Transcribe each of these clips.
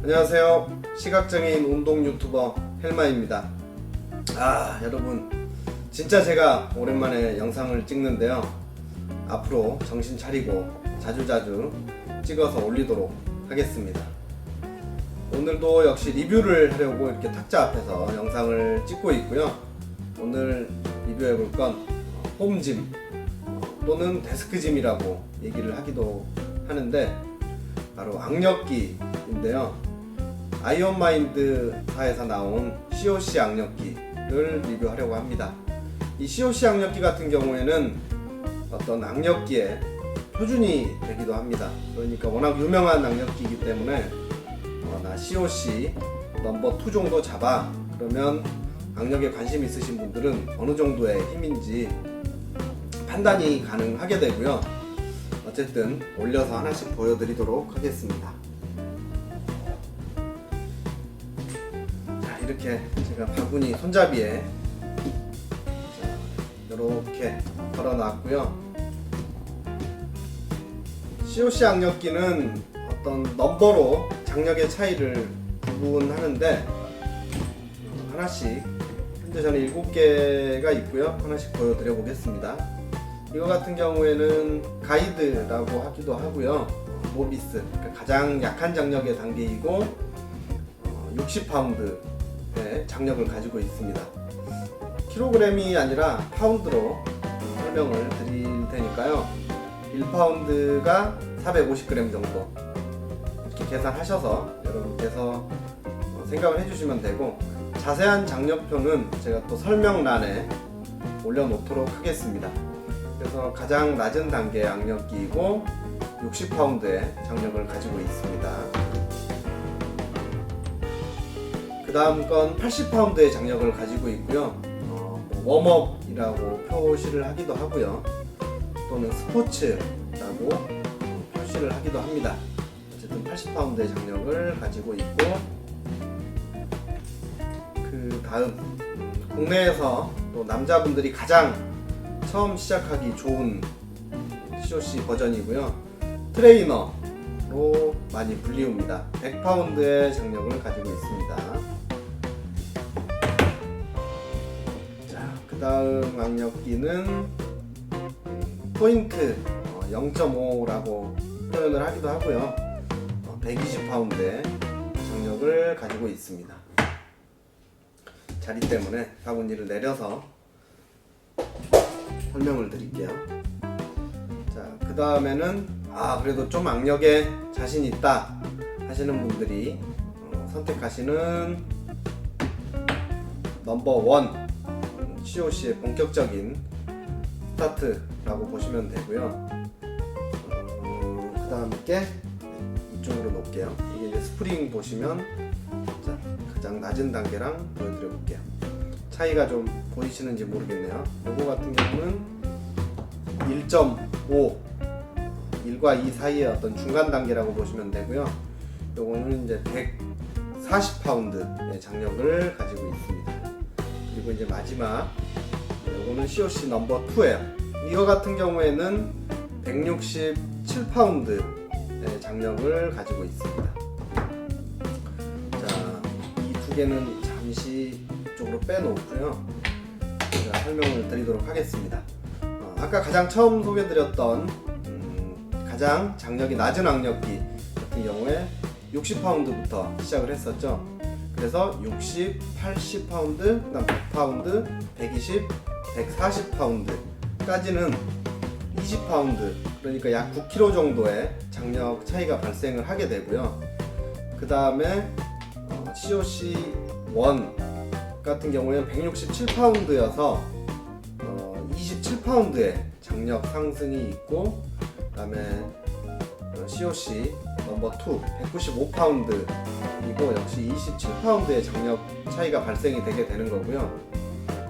안녕하세요. 시각장애인 운동 유튜버 헬마입니다. 여러분, 진짜 제가 오랜만에 영상을 찍는데요. 앞으로 정신 차리고 자주자주 찍어서 올리도록 하겠습니다. 오늘도 역시 리뷰를 하려고 이렇게 탁자 앞에서 영상을 찍고 있고요. 오늘 리뷰해 볼 건 홈짐 또는 데스크짐이라고 얘기를 하기도 하는데, 바로 악력기인데요. 아이언마인드사에서 나온 COC 악력기를 리뷰하려고 합니다. 이 COC 악력기 같은 경우에는 어떤 악력기의 표준이 되기도 합니다. 그러니까 워낙 유명한 악력기이기 때문에 나 COC 넘버 2 정도 잡아, 그러면 악력에 관심 있으신 분들은 어느 정도의 힘인지 판단이 가능하게 되고요. 어쨌든 올려서 하나씩 보여드리도록 하겠습니다. 자, 이렇게 제가 바구니 손잡이에 이렇게 걸어놨고요. COC 악력기는 어떤 넘버로 장력의 차이를 구분하는데, 하나씩 현재 저는 7개가 있고요. 하나씩 보여드려 보겠습니다. 이거 같은 경우에는 가이드라고 하기도 하고요. 모비스, 그러니까 가장 약한 장력의 단계이고 60파운드의 장력을 가지고 있습니다. 킬로그램이 아니라 파운드로 설명을 드릴 테니까요. 1파운드가 450g 정도 이렇게 계산하셔서 여러분께서 생각을 해주시면 되고, 자세한 장력표는 제가 또 설명란에 올려놓도록 하겠습니다. 그래서 가장 낮은 단계의 악력기이고 60파운드의 장력을 가지고 있습니다. 그 다음 건 80파운드의 장력을 가지고 있고요. 웜업이라고 표시를 하기도 하고요. 또는 스포츠라고 표시를 하기도 합니다. 어쨌든 80파운드의 장력을 가지고 있고, 그 다음 국내에서 또 남자분들이 가장 처음 시작하기 좋은 COC 버전이고요. 트레이너로 많이 불리웁니다. 100파운드의 장력을 가지고 있습니다. 자, 그 다음 악력기는 포인트 0.5라고 표현을 하기도 하고요. 120파운드의 장력을 가지고 있습니다. 자리 때문에 바구니를 내려서 설명을 드릴게요. 자, 그 다음에는 그래도 좀 악력에 자신 있다 하시는 분들이 선택하시는 넘버 1 COC의 본격적인 스타트라고 보시면 되고요. 그 다음에 이쪽으로 놓을게요. 이게 이제 스프링 보시면, 자, 가장 낮은 단계랑 보여드려 볼게요. 차이가 좀 보이시는지 모르겠네요. 요거 같은 경우는 1.5, 1과 2 사이의 어떤 중간 단계라고 보시면 되고요. 요거는 이제 140파운드의 장력을 가지고 있습니다. 그리고 이제 마지막 요거는 COC 넘버 2예요. 이거 같은 경우에는 167파운드의 장력을 가지고 있습니다. 자, 이 두 개는 잠시 쪽으로 빼놓고요. 제가 설명을 드리도록 하겠습니다. 아까 가장 처음 소개드렸던 가장 장력이 낮은 악력기 같은 경우에 60파운드부터 시작을 했었죠. 그래서 60, 80파운드, 그 다음 100파운드, 120, 140파운드까지는 20파운드, 그러니까 약 9kg 정도의 장력 차이가 발생을 하게 되고요. 그 다음에 COC 1 같은 경우에는 167파운드여서 27파운드의 장력 상승이 있고, 그 다음에 COC 넘버 2 195파운드이고 역시 27파운드의 장력 차이가 발생이 되게 되는 거고요.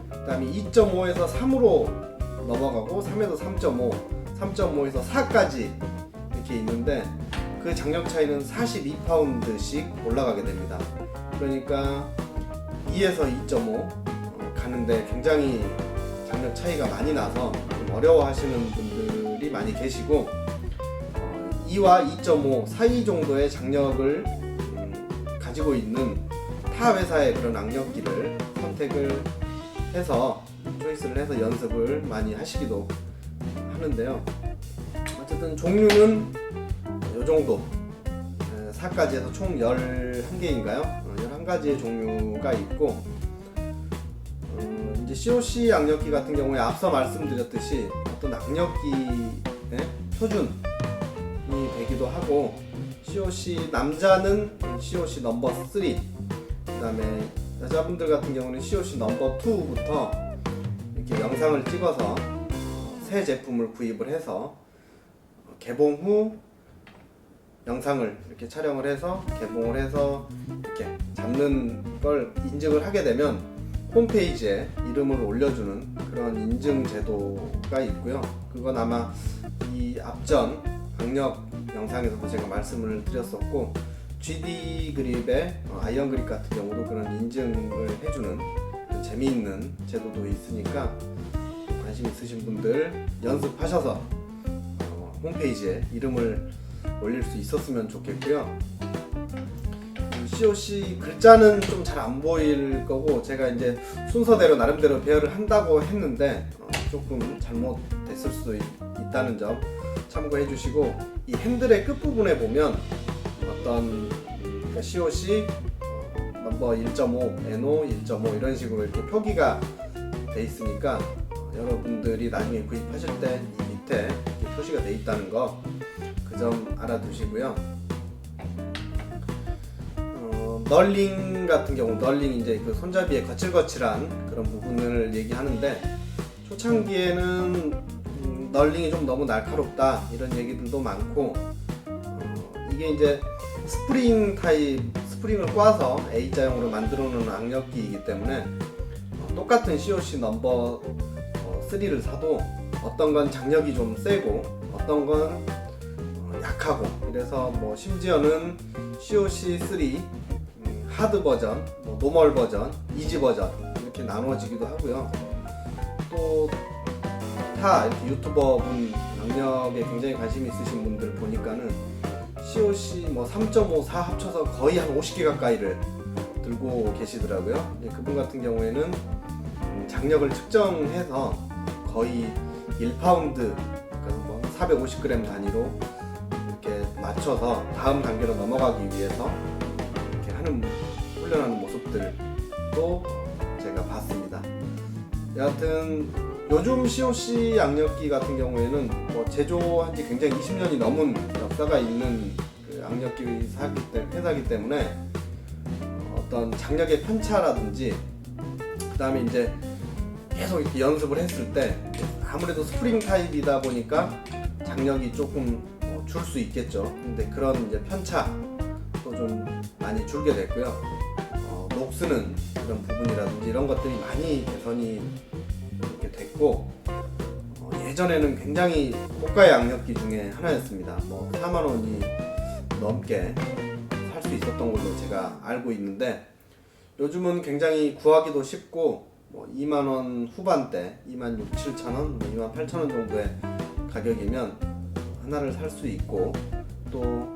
그 다음에 2.5에서 3으로 넘어가고 3에서 3.5, 3.5에서 4까지 이렇게 있는데, 그 장력 차이는 42파운드씩 올라가게 됩니다. 그러니까 2에서 2.5 가는데 굉장히 장력 차이가 많이 나서 좀 어려워하시는 분들이 많이 계시고, 2와 2.5 사이 정도의 장력을 가지고 있는 타 회사의 그런 악력기를 선택을 해서 초이스를 해서 연습을 많이 하시기도 하는데요. 어쨌든 종류는 이 정도 4가지 해서 총 11개인가요? 11가지의 종류가 있고, 이제 COC 악력기 같은 경우에 앞서 말씀드렸듯이 어떤 악력기의 표준이 되기도 하고, COC 남자는 COC 넘버 3, 그 다음에 여자분들 같은 경우는 COC 넘버 2부터 이렇게 영상을 찍어서 새 제품을 구입을 해서 개봉 후 영상을 이렇게 촬영을 해서 개봉을 해서 이렇게 잡는 걸 인증을 하게 되면 홈페이지에 이름을 올려주는 그런 인증 제도가 있고요. 그건 아마 이 앞전 악력 영상에서도 제가 말씀을 드렸었고, GD 그립의 아이언 그립 같은 경우도 그런 인증을 해주는 재미있는 제도도 있으니까 관심 있으신 분들 연습하셔서 홈페이지에 이름을 올릴 수 있었으면 좋겠고요. COC 글자는 좀 잘 안 보일 거고, 제가 이제 순서대로 나름대로 배열을 한다고 했는데 조금 잘못됐을 수도 있다는 점 참고해 주시고, 이 핸들의 끝부분에 보면 어떤 COC 넘버 1.5, NO 1.5 이런 식으로 이렇게 표기가 돼 있으니까 여러분들이 나중에 구입하실 때 이 밑에 이렇게 표시가 돼 있다는 거 그 점 알아두시고요. 널링 같은 경우, 널링 이제 그 손잡이의 거칠거칠한 그런 부분을 얘기하는데, 초창기에는 널링이 좀 너무 날카롭다 이런 얘기들도 많고, 이게 이제 스프링 타입, 스프링을 꽈서 A자형으로 만들어 놓은 악력기이기 때문에 똑같은 COC 넘버 3를 사도 어떤 건 장력이 좀 세고 어떤 건 약하고, 그래서 뭐 심지어는 COC3 하드 버전, 노멀 버전, 이지 버전 이렇게 나눠지기도 하고요. 또 타 이렇게 유튜버분 악력에 굉장히 관심 있으신 분들 보니까는 COC 뭐 3.5, 4 합쳐서 거의 한 50개 가까이를 들고 계시더라고요. 그분 같은 경우에는 장력을 측정해서 거의 1파운드, 그러니까 뭐 450g 단위로 이렇게 맞춰서 다음 단계로 넘어가기 위해서 이렇게 훈련하는 모습들도 제가 봤습니다. 여하튼 요즘 COC 악력기 같은 경우에는 뭐 제조한 지 굉장히 20년이 넘은 역사가 있는 그 악력기 회사이기 때문에 어떤 장력의 편차라든지, 그 다음에 이제 계속 이렇게 연습을 했을 때 아무래도 스프링 타입이다 보니까 장력이 조금 줄 수 있겠죠. 근데 그런 이제 편차도 좀 많이 줄게 됐고요. 녹쓰는 그런 부분이라든지 이런 것들이 많이 개선이 이렇게 됐고, 예전에는 굉장히 고가의 악력기 중에 하나였습니다. 뭐 4만 원이 넘게 살 수 있었던 걸로 제가 알고 있는데, 요즘은 굉장히 구하기도 쉽고 뭐 2만 원 후반대, 2만 6, 7천 원, 뭐 2만 8천 원 정도의 가격이면 하나를 살 수 있고, 또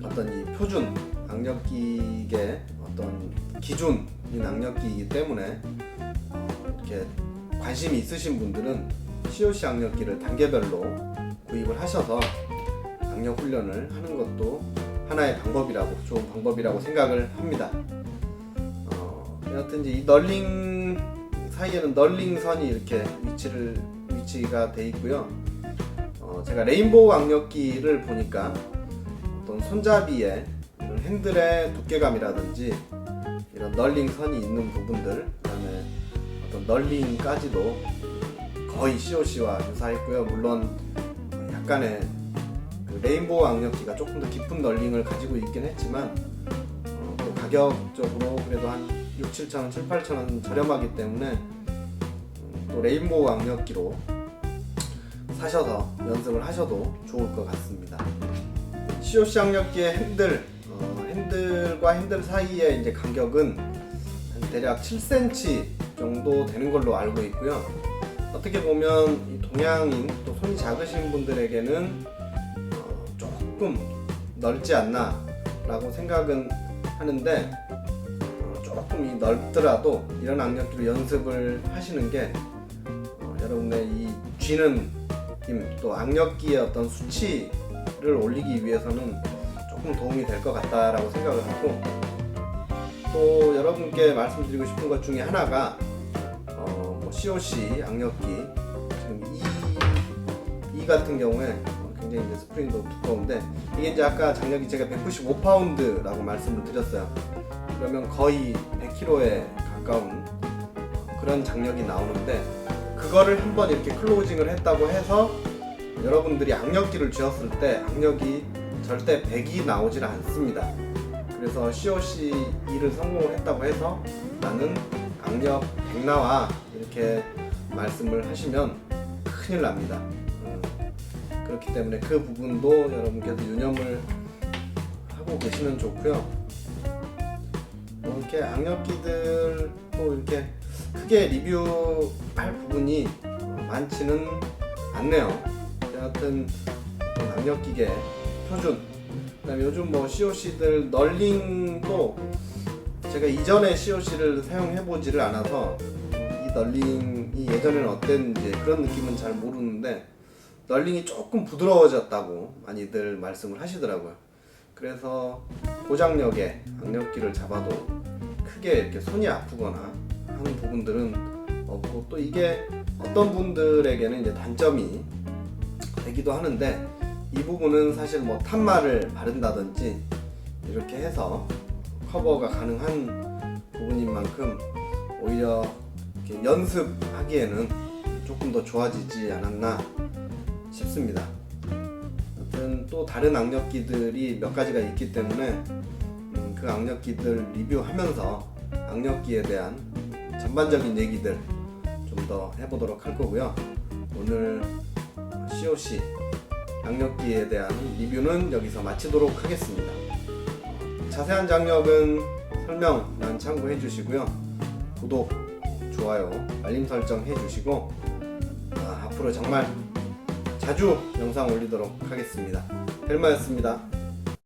어떤 이 표준 악력기의 어떤 기준인 악력기이기 때문에 이렇게 관심이 있으신 분들은 COC 악력기를 단계별로 구입을 하셔서 악력 훈련을 하는 것도 하나의 방법이라고, 좋은 방법이라고 생각을 합니다. 여하튼 이제 이 널링 사이에는 널링 선이 이렇게 위치가 돼 있고요. 제가 레인보우 악력기를 보니까 어떤 손잡이에 핸들의 두께감이라든지 이런 널링 선이 있는 부분들, 그다음에 어떤 널링까지도 거의 COC와 유사했고요. 물론 약간의 그 레인보우 악력기가 조금 더 깊은 널링을 가지고 있긴 했지만 또 가격적으로 그래도 한 6, 7천원, 7, 8천원 저렴하기 때문에 또 레인보우 악력기로 사셔서 연습을 하셔도 좋을 것 같습니다. COC 악력기의 핸들과 핸들 사이의 이제 간격은 대략 7cm 정도 되는 걸로 알고 있고요. 어떻게 보면 이 동양인, 또 손이 작으신 분들에게는 조금 넓지 않나 라고 생각은 하는데 조금 이 넓더라도 이런 악력기로 연습을 하시는 게 여러분의 이 쥐는 힘, 또 악력기의 어떤 수치를 올리기 위해서는 조금 도움이 될 것 같다라고 생각을 하고, 또 여러분께 말씀드리고 싶은 것 중에 하나가 COC 악력기 지금 이 같은 경우에 굉장히 이제 스프링도 두꺼운데, 이게 이제 아까 장력이 제가 195파운드라고 말씀을 드렸어요. 그러면 거의 100kg에 가까운 그런 장력이 나오는데, 그거를 한번 이렇게 클로징을 했다고 해서 여러분들이 악력기를 쥐었을 때 악력이 절대 100이 나오질 않습니다. 그래서 COC 2를 성공을 했다고 해서 나는 악력 100 나와 이렇게 말씀을 하시면 큰일 납니다. 그렇기 때문에 그 부분도 여러분께서 유념을 하고 계시면 좋고요. 이렇게 악력기들 또 이렇게 크게 리뷰할 부분이 많지는 않네요. 여하튼 악력기계 표준, 그다음에 요즘 뭐 COC들 널링도 제가 이전에 COC를 사용해보지를 않아서 이 널링이 예전에는 어땠는지 그런 느낌은 잘 모르는데, 널링이 조금 부드러워졌다고 많이들 말씀을 하시더라고요. 그래서 고장력의 악력기를 잡아도 크게 이렇게 손이 아프거나 하는 부분들은 없고, 또 이게 어떤 분들에게는 이제 단점이 되기도 하는데, 이 부분은 사실 뭐 탄마를 바른다든지 이렇게 해서 커버가 가능한 부분인 만큼 오히려 이렇게 연습하기에는 조금 더 좋아지지 않았나 싶습니다. 아무튼 또 다른 악력기들이 몇 가지가 있기 때문에 그 악력기들 리뷰하면서 악력기에 대한 전반적인 얘기들 좀 더 해보도록 할 거고요. 오늘 COC 악력기에 대한 리뷰는 여기서 마치도록 하겠습니다. 자세한 장력은 설명란 참고해 주시고요. 구독, 좋아요, 알림 설정 해 주시고 앞으로 정말 자주 영상 올리도록 하겠습니다. 벨마였습니다.